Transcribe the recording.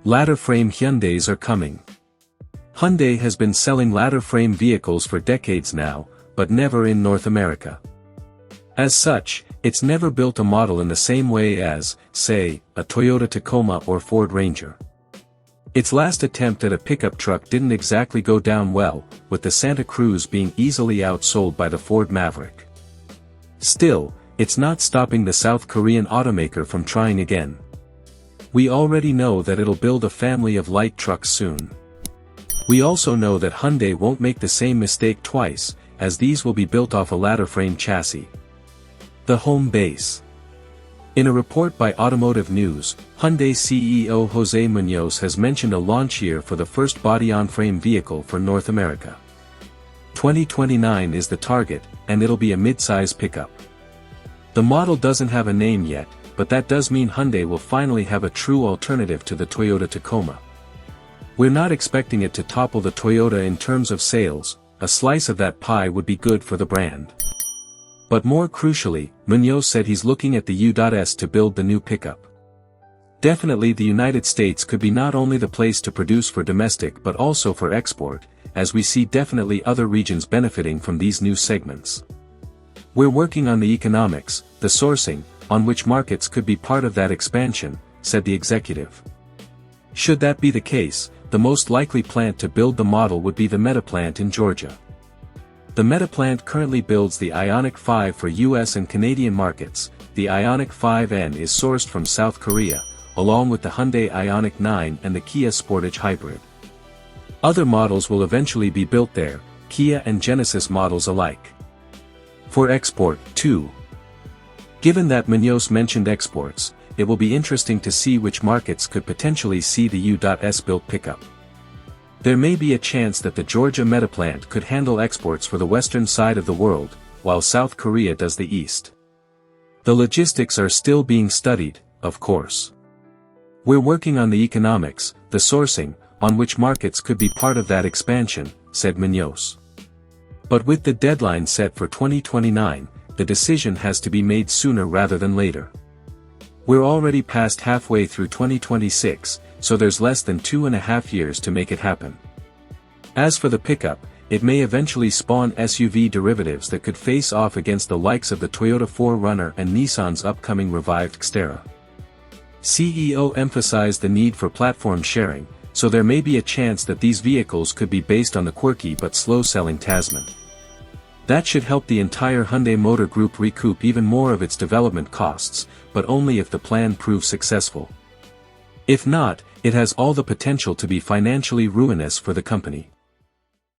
Ladder frame Hyundais are coming. Hyundai has been selling ladder frame vehicles for decades now, but never in North America. As such, it's never built a model in the same way as, say, a Toyota Tacoma or Ford Ranger. Its last attempt at a pickup truck didn't exactly go down well, with the Santa Cruz being easily outsold by the Ford Maverick. Still, it's not stopping the South Korean automaker from trying again. We already know that it'll build a family of light trucks soon. We also know that Hyundai won't make the same mistake twice, as these will be built off a ladder frame chassis. The home base. In a report by Automotive News, Hyundai CEO José Muñoz has mentioned a launch year for the first body-on-frame vehicle for North America. 2029 is the target, and it'll be a mid-size pickup. The model doesn't have a name yet, but that does mean Hyundai will finally have a true alternative to the Toyota Tacoma. We're not expecting it to topple the Toyota in terms of sales, a slice of that pie would be good for the brand. But more crucially, Muñoz said he's looking at the U.S. to build the new pickup. Definitely the United States could be not only the place to produce for domestic but also for export, as we see definitely other regions benefiting from these new segments. We're working on the economics, the sourcing, on which markets could be part of that expansion, said the executive. Should that be the case, the most likely plant to build the model would be the Meta plant in Georgia. The Meta plant currently builds the Ioniq 5 for US and Canadian markets. The Ioniq 5N is sourced from South Korea, along with the Hyundai Ioniq 9 and the Kia Sportage Hybrid. Other models will eventually be built there, Kia and Genesis models alike. For export, too. Given that Muñoz mentioned exports, it will be interesting to see which markets could potentially see the U.S. built pickup. There may be a chance that the Georgia Meta plant could handle exports for the western side of the world, while South Korea does the east. The logistics are still being studied, of course. We're working on the economics, the sourcing, on which markets could be part of that expansion, said Muñoz. But with the deadline set for 2029, the decision has to be made sooner rather than later. We're already past halfway through 2026, so there's less than 2.5 years to make it happen. As for the pickup, it may eventually spawn SUV derivatives that could face off against the likes of the Toyota 4Runner and Nissan's upcoming revived Xterra. CEO emphasized the need for platform sharing, so there may be a chance that these vehicles could be based on the quirky but slow-selling Tasman. That should help the entire Hyundai Motor Group recoup even more of its development costs, but only if the plan proves successful. If not, it has all the potential to be financially ruinous for the company.